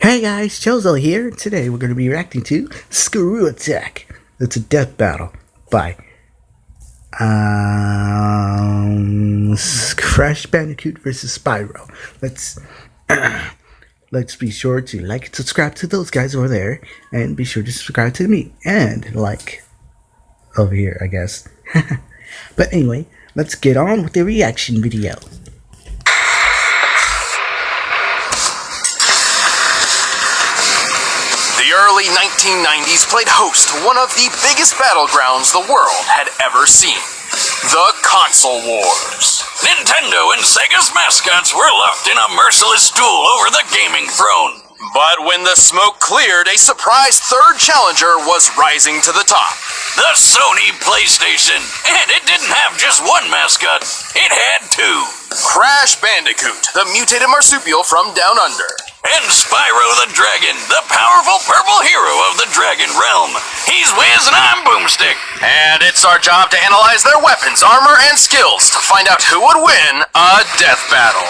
Hey guys, Juzo here. Today we're going to be reacting to Screw Attack. It's a death battle by Crash Bandicoot versus Spyro. Let's be sure to like and subscribe to those guys over there, and be sure to subscribe to me and like over here, I guess. But anyway, let's get on with the reaction video. The early 1990s played host to one of the biggest battlegrounds the world had ever seen. The Console Wars. Nintendo and Sega's mascots were locked in a merciless duel over the gaming throne. But when the smoke cleared, a surprise third challenger was rising to the top. The Sony PlayStation. And it didn't have just one mascot, it had two. Crash Bandicoot, the mutated marsupial from Down Under. And Spyro the Dragon, the powerful purple hero of the Dragon Realm. He's Wiz and I'm Boomstick. And it's our job to analyze their weapons, armor, and skills to find out who would win a death battle.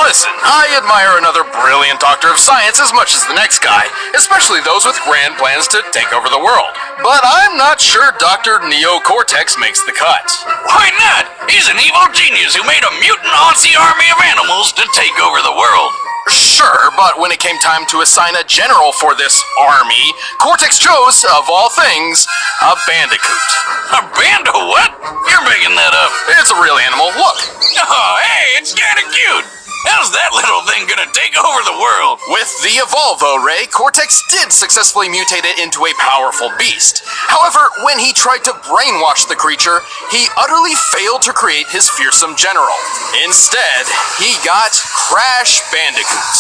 Listen, I admire another brilliant doctor of science as much as the next guy, especially those with grand plans to take over the world. But I'm not sure Dr. Neo Cortex makes the cut. Why not? He's an evil genius who made a mutant Aussie army of animals to take over the world. Sure, but when it came time to assign a general for this army, Cortex chose, of all things, a bandicoot. A band of what? You're making that up. It's a real animal, look. Oh, hey, it's kinda cute. How's that little thing gonna take over the world? With the Evolvo Ray, Cortex did successfully mutate it into a powerful beast. However, when he tried to brainwash the creature, he utterly failed to create his fearsome general. Instead, he got Crash Bandicoot.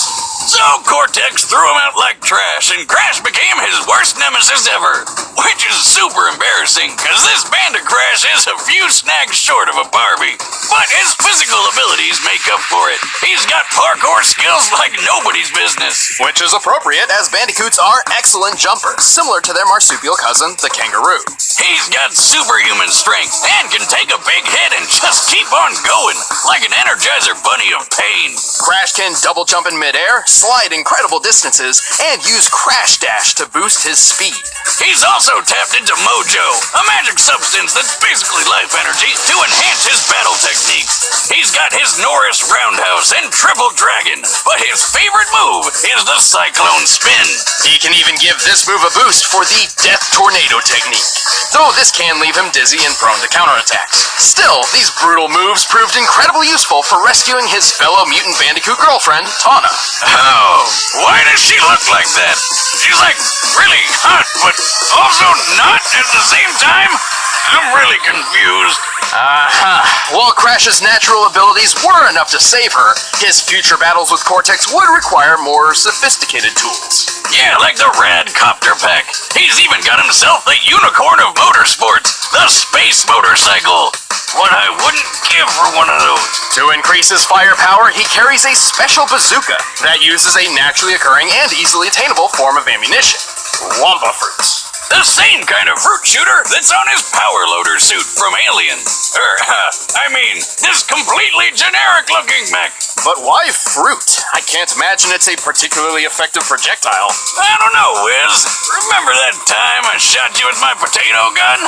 So Cortex threw him out like trash, and Crash became his worst nemesis ever. Which is super embarrassing, cause this Bandicrash is a few snags short of a Barbie. But his physical abilities make up for it. He's got parkour skills like nobody's business. Which is appropriate, as bandicoots are excellent jumpers, similar to their marsupial cousin, the kangaroo. He's got superhuman strength, and can take a big hit and just keep on going, like an Energizer Bunny of pain. Crash can double jump in midair, slide incredible distances, and use Crash Dash to boost his speed. He's also tapped into Mojo, a magic substance that's basically life energy, to enhance his battle techniques. He's got his Norris Roundhouse and Triple Dragon, but his favorite move is the Cyclone Spin. He can even give this move a boost for the Death Tornado technique, though this can leave him dizzy and prone to counterattacks. Still, these brutal moves proved incredibly useful for rescuing his fellow mutant bandicoot girlfriend, Tawna. Oh, why does she look like that? She's like really hot, but also not at the same time? I'm really confused. While Crash's natural abilities were enough to save her, his future battles with Cortex would require more sophisticated tools. Yeah, like the Rad Copter Pack. He's even got himself the unicorn of motorsports, the Space Motorcycle. What I wouldn't give for one of those. To increase his firepower, he carries a special bazooka that uses a naturally occurring and easily attainable form of ammunition, Wampa fruits. The same kind of fruit shooter that's on his power loader suit from Alien. This completely generic-looking mech. But why fruit? I can't imagine it's a particularly effective projectile. I don't know, Wiz. Remember that time I shot you with my potato gun?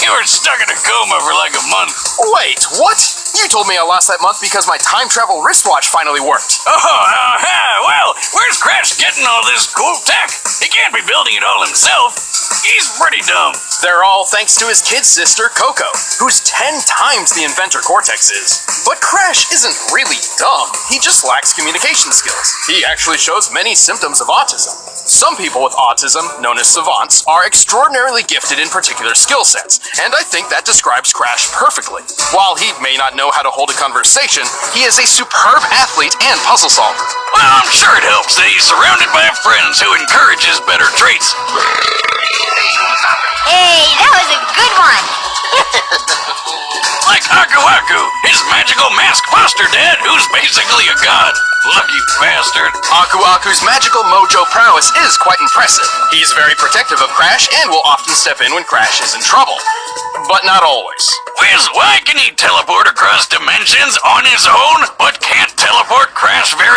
You were stuck in a coma for like a month. Wait, what? You told me I lost that month because my time travel wristwatch finally worked. Well, where's Crash getting all this cool tech? He can't be building it all himself. He's pretty dumb. They're all thanks to his kid sister, Coco, who's 10 times the inventor Cortex is. But Crash isn't really dumb. He just lacks communication skills. He actually shows many symptoms of autism. Some people with autism, known as savants, are extraordinarily gifted in particular skill sets, and I think that describes Crash perfectly. While he may not know how to hold a conversation, he is a superb athlete and puzzle solver. Well, I'm sure it helps that he's surrounded by friends who encourage his better traits. Hey, that was a good one! Like Aku Aku, his magical mask foster dad, who's basically a god. Lucky bastard. Aku Aku's magical mojo prowess is quite impressive. He's very protective of Crash and will often step in when Crash is in trouble. But not always. Wiz, why can he teleport across dimensions on his own, but can't teleport Crash very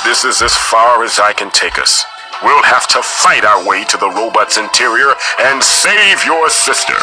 this is as far as I can take us. We'll have to fight our way to the robot's interior and save your sister.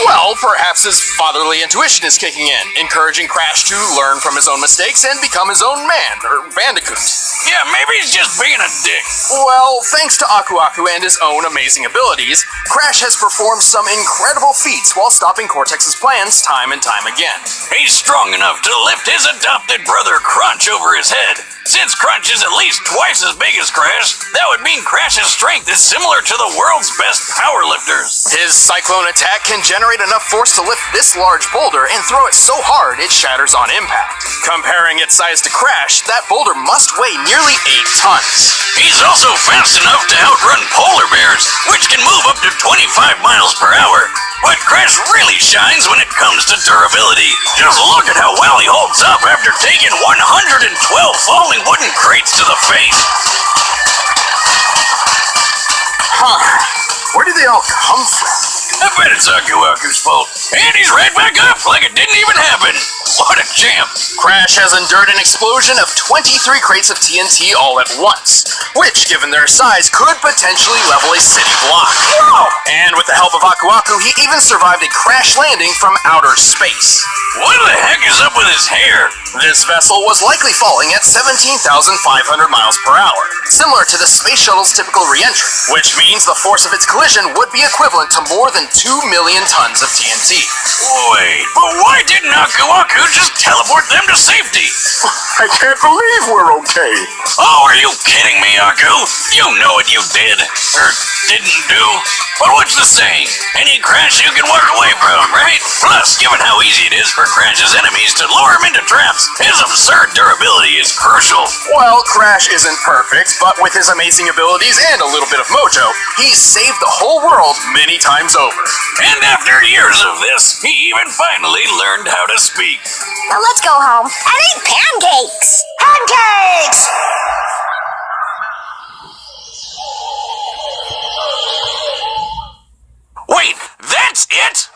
Well, perhaps his fatherly intuition is kicking in, encouraging Crash to learn from his own mistakes and become his own man, or bandicoot. Yeah, maybe he's just being a dick. Well, thanks to Aku Aku and his own amazing abilities, Crash has performed some incredible feats while stopping Cortex's plans time and time again. He's strong enough to lift his adopted brother Crunch over his head. Since Crunch is at least twice as big as Crash, that would mean Crash's strength is similar to the world's best powerlifters. His cyclone attack can generate enough force to lift this large boulder and throw it so hard it shatters on impact. Comparing its size to Crash, that boulder must weigh nearly 8 tons. He's also fast enough to outrun polar bears, which can move up to 25 miles per hour. But Crash really shines when it comes to durability. Just look at how well he holds up after taking 112 falling wooden crates to the face. Huh. Where did they all come from? I bet it's Aku Aku's fault. And he's right back up like it didn't even happen. What a champ. Crash has endured an explosion of 23 crates of TNT all at once, which, given their size, could potentially level a city block. Whoa! And with the help of Aku Aku, he even survived a crash landing from outer space. What the heck is up with his hair? This vessel was likely falling at 17,500 miles per hour, similar to the space shuttle's typical re-entry, which means the force of its collision would be equivalent to more than 2 million tons of TNT. Wait, but why didn't Aku Aku just teleport them to safety? I can't believe we're okay. Oh, are you kidding me, Aku? You know what you did, or didn't do. But what's the saying? Any Crash you can walk away from, right? Plus, given how easy it is for Crash's enemies to lure him into traps, his absurd durability is crucial. Well, Crash isn't perfect, but with his amazing abilities and a little bit of mojo, he's saved the whole world many times over. And after years of this, he even finally learned how to speak. Now let's go home and eat pancakes. Pancakes! Wait, that's it?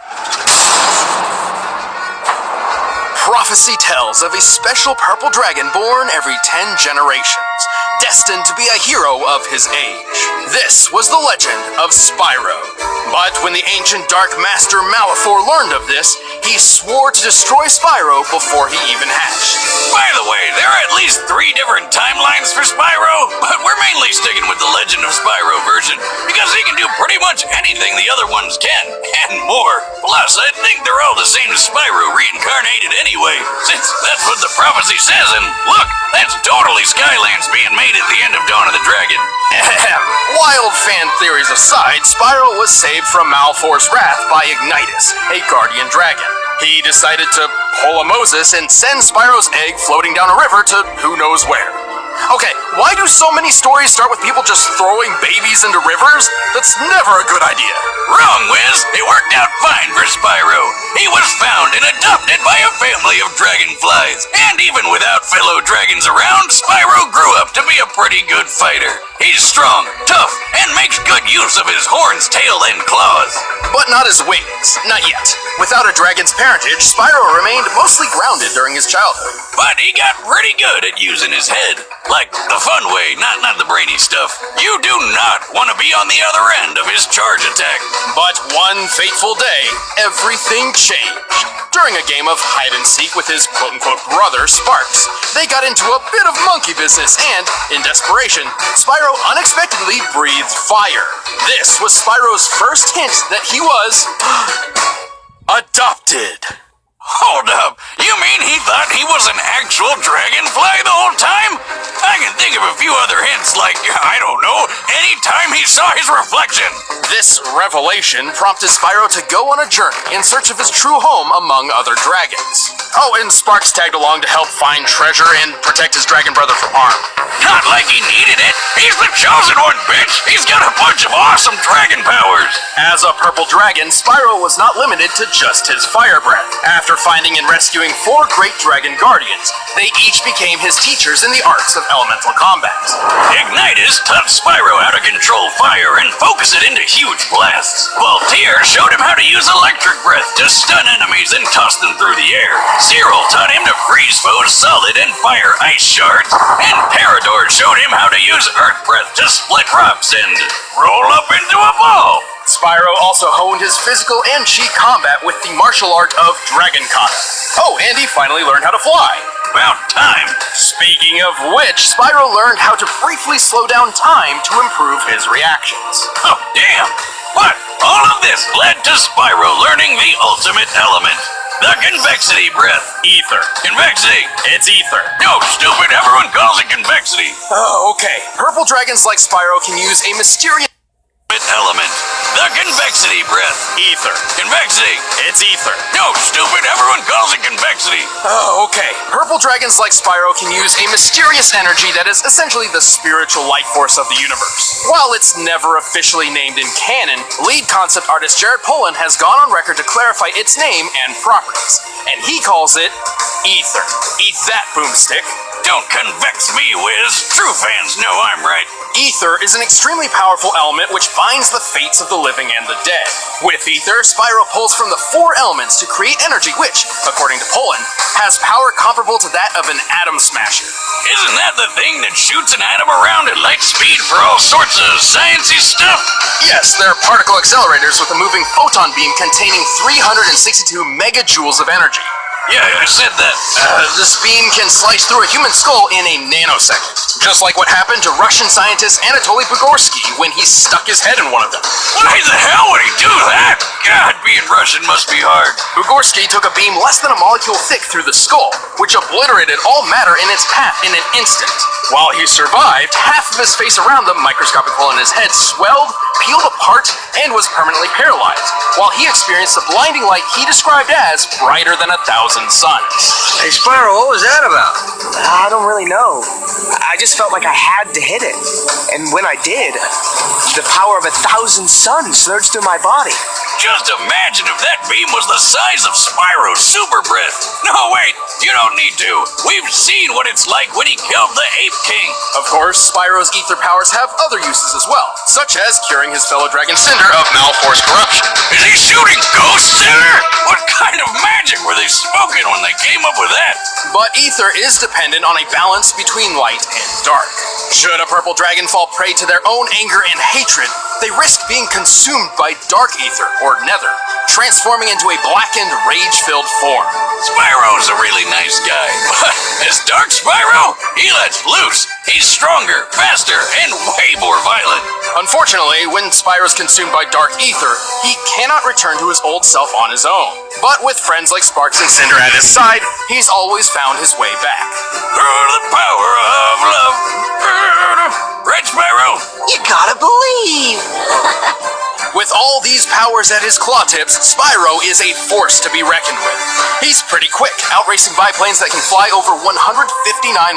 Prophecy tells of a special purple dragon born every 10 generations, destined to be a hero of his age. This was the legend of Spyro. But when the ancient Dark Master Malefor learned of this, he swore to destroy Spyro before he even hatched. By the way, there are at least 3 different timelines for Spyro, but we're mainly sticking with the Legend of Spyro version, because he can do pretty much anything the other ones can, and more. Plus, I think they're all the same as Spyro reincarnated anyway, since that's what the prophecy says, and look, that's totally Skylands being made at the end of Dawn of the Dragon. Wild fan theories aside, Spyro was saved from Malefor's wrath by Ignitus, a guardian dragon. He decided to pull a Moses and send Spyro's egg floating down a river to who knows where. Okay, why do so many stories start with people just throwing babies into rivers? That's never a good idea. Wrong, Wiz. It worked out fine for Spyro. He was found and adopted by a family of dragonflies. And even without fellow dragons around, Spyro grew up to be a pretty good fighter. He's strong, tough, and makes good use of his horns, tail, and claws. But not his wings. Not yet. Without a dragon's parentage, Spyro remained mostly grounded during his childhood. But he got pretty good at using his head. Like the fun way, not the brainy stuff. You do not want to be on the other end of his charge attack. But one fateful day, everything changed. During a game of hide-and-seek with his quote-unquote brother, Sparks, they got into a bit of monkey business and, in desperation, Spyro unexpectedly breathed fire. This was Spyro's first hint that he was adopted. Hold up, you mean he thought he was an actual dragonfly the whole time? I can think of a few other hints, like, I don't know, any time he saw his reflection. This revelation prompted Spyro to go on a journey in search of his true home among other dragons. Oh, and Sparks tagged along to help find treasure and protect his dragon brother from harm. Not like he needed it. He's the chosen one, bitch. He's got a bunch of awesome dragon powers. As a purple dragon, Spyro was not limited to just his fire breath. After finding and rescuing 4 great dragon guardians, they each became his teachers in the arts of elemental combat. Ignitus taught Spyro how to control fire and focus it into huge blasts, while Tear showed him how to use electric breath to stun enemies and toss them through the air. Cyril taught him to freeze foes solid and fire ice shards, and Parador showed him how to use earth breath to split rocks and roll up into a ball. Spyro also honed his physical and chi combat with the martial art of Dragon Kata. Oh, and he finally learned how to fly. About time. Speaking of which, Spyro learned how to briefly slow down time to improve his reactions. Oh, damn. But all of this led to Spyro learning the ultimate element. The convexity breath. Ether. Convexity. It's ether. No, stupid, everyone calls it convexity. Oh, okay. Purple dragons like Spyro can use a mysterious Element. The convexity breath. ether. Convexity. It's ether. No, stupid, everyone calls it convexity. Oh, okay. Purple dragons like Spyro can use a mysterious energy that is essentially the spiritual life force of the universe. While it's never officially named in canon, lead concept artist Jared Polin has gone on record to clarify its name and properties, and he calls it ether. Eat that, boomstick. Don't convex me, Wiz. True fans know I'm right. Ether is an extremely powerful element which binds the fates of the living and the dead. With ether, Spyro pulls from the four elements to create energy which, according to Polin, has power comparable to that of an atom smasher. Isn't that the thing that shoots an atom around at light speed for all sorts of sciencey stuff? Yes, they're particle accelerators with a moving photon beam containing 362 megajoules of energy. Yeah, I said that. This beam can slice through a human skull in a nanosecond, just like what happened to Russian scientist Anatoly Bugorsky when he stuck his head in one of them. Why the hell would he do that? God, being Russian must be hard. Bugorsky took a beam less than a molecule thick through the skull, which obliterated all matter in its path in an instant. While he survived, half of his face around the microscopic hole in his head swelled, peeled apart, and was permanently paralyzed, while he experienced the blinding light he described as brighter than 1,000 suns. Hey, Spyro, what was that about? I don't really know. I just felt like I had to hit it. And when I did, the power of 1,000 suns surged through my body. Just imagine if that beam was the size of Spyro's super breath. No, wait, you don't need to. We've seen what it's like when he killed the Ape King. Of course, Spyro's ether powers have other uses as well, such as curing his fellow dragon Cinder of malforced corruption. Is he shooting ghosts in her? What kind of magic were they smoking when they came up with that? But ether is dependent on a balance between light and dark. Should a purple dragon fall prey to their own anger and hatred, they risk being consumed by dark ether, or nether, transforming into a blackened, rage-filled form. Spyro's a really nice guy, but as Dark Spyro, he lets loose. He's stronger, faster, and way more violent. Unfortunately, when Spyro's consumed by dark ether, he cannot return to his old self on his own. But with friends like Sparks and Cinder at his side, he's always found his way back. Through the power of love. Right, Spyro? You gotta believe. With all these powers at his claw tips, Spyro is a force to be reckoned with. He's pretty quick, outracing biplanes that can fly over 159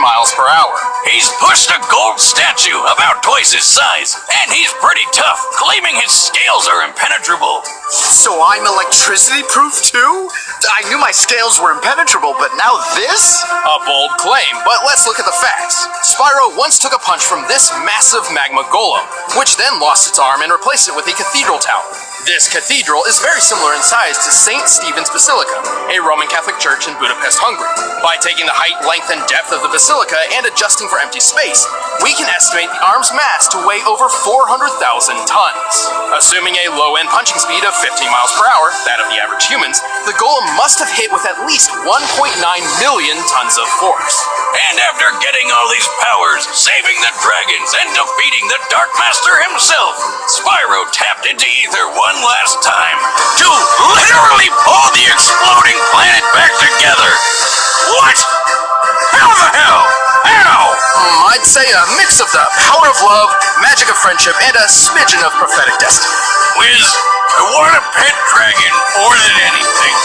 miles per hour. He's pushed a gold statue about twice his size, and he's pretty tough, claiming his scales are impenetrable. So I'm electricity-proof too? I knew my scales were impenetrable, but now this? A bold claim, but let's look at the facts. Spyro once took a punch from this massive magma golem, which then lost its arm and replaced it with a cathedral tower. This cathedral is very similar in size to St. Stephen's Basilica, a Roman Catholic church in Budapest, Hungary. By taking the height, length, and depth of the basilica and adjusting for empty space, we can estimate the arm's mass to weigh over 400,000 tons. Assuming a low-end punching speed of 15 miles per hour, that of the average humans, the golem must have hit with at least 1.9 million tons of force. And after getting all these powers, saving the dragons, and defeating the Dark Master himself, Spyro tapped into ether one last time to literally pull the exploding planet back together. What? How the hell? How? I'd say a mix of the power of love, magic of friendship, and a smidgen of prophetic destiny. Wiz, I want a pet dragon more than anything.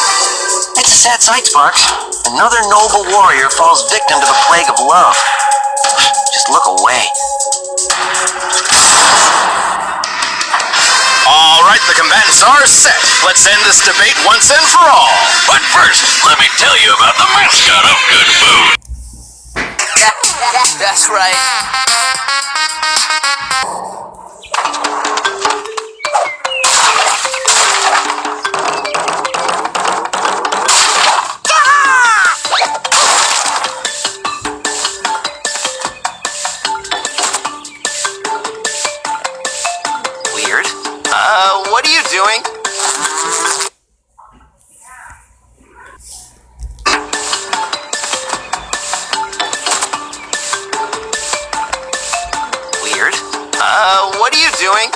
It's a sad sight, Sparks. Another noble warrior falls victim to the plague of love. Just look away. Alright, the combatants are set. Let's end this debate once and for all. But first, let me tell you about the mascot of Good Food. That's right. Weird. What are you doing? Weird. What are you doing?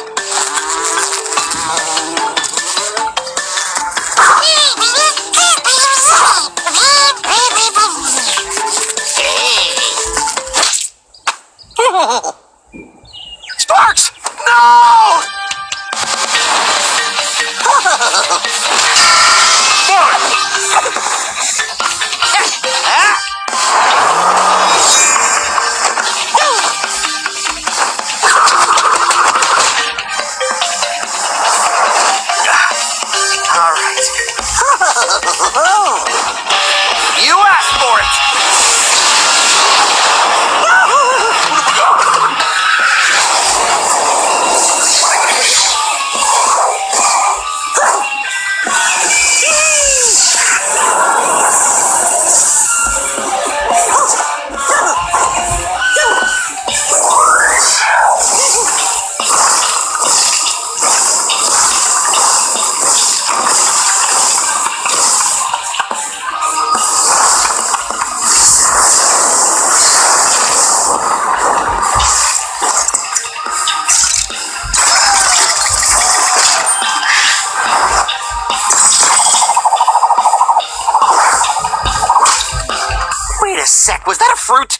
Sparks! No! All right. You asked for it. Wait a sec, was that a fruit?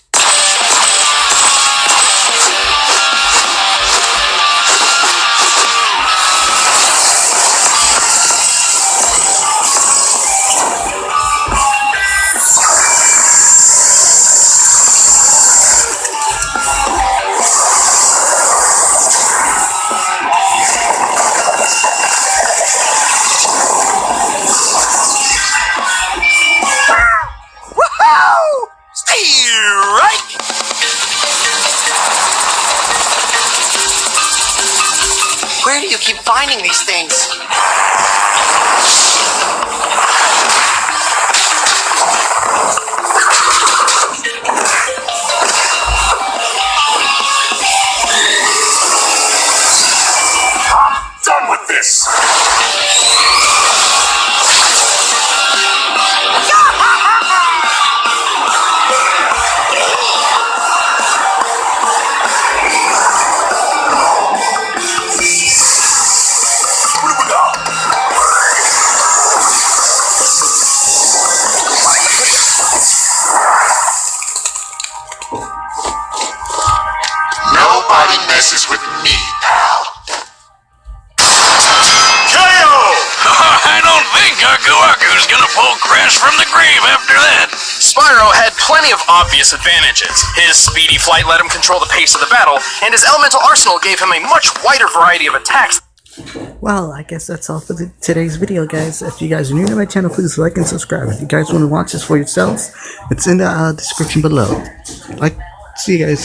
Woohoo! Stay right! Where do you keep finding these things? Done with this! Nobody messes with me, pal. KO! I don't think Aku Aku's gonna pull Crash from the grave after that. Spyro had plenty of obvious advantages. His speedy flight let him control the pace of the battle, and his elemental arsenal gave him a much wider variety of attacks. Well, I guess that's all for today's video, guys. If you guys are new to my channel, please like and subscribe. If you guys want to watch this for yourselves, it's in the description below. See you guys.